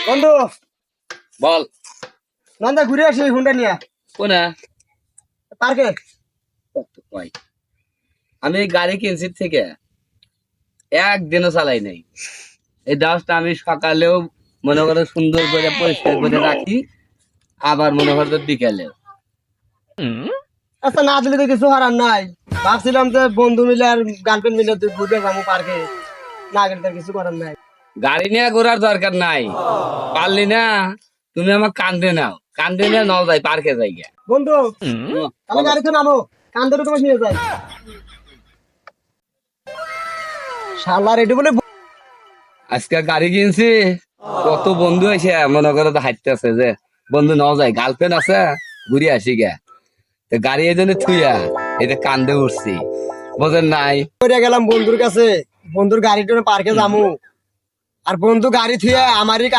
বন্ধু বল নন্দা ঘুরে আসি হুন্ডা নিয়ে কোনা পার্কে। কই আমি এই গাড়ি কিনছি থেকে একদিনও চালাই নাই। এই ডাস্টটা আমি সকালেও মনে করো সুন্দর করে পরিষ্কার করে রাখি, আবার মনে করো বিকেলেও। আচ্ছা না দিলে তো কিছু হারার নাই। ভাবছিলাম যে বন্ধু মিলে আর গার্লফ্রেন্ড মিলে তুই ঘুরবে যাবো পার্কে, না গেলে তার কিছু করার নাই। গাড়ি নিয়ে ঘোরার দরকার নাই, পারলি না তুমি আমার কান্দে নাও, কান্দে নিয়ে নাও যাই পার্কে যাই গিয়া। বন্ধু তাহলে গাড়িতে নামো, কান ধরে তোমার নিয়ে যাই। শালা রেডি বলে আজকে গাড়ি কিনছি, কত বন্ধু এসে মনে করো তো হাঁটতেছে যে বন্ধু নাও যায়, গার্লফ্রেন্ড আছে ঘুরে আসি গে। তো গাড়ি এই জন্য থুইয়া এটা কান্দে উঠছি, বোঝেন নাই। করে গেলাম বন্ধুর কাছে, বন্ধুর গাড়িটা পার্কে যাবো, আর বন্ধু গাড়ি থুয়ে আমারই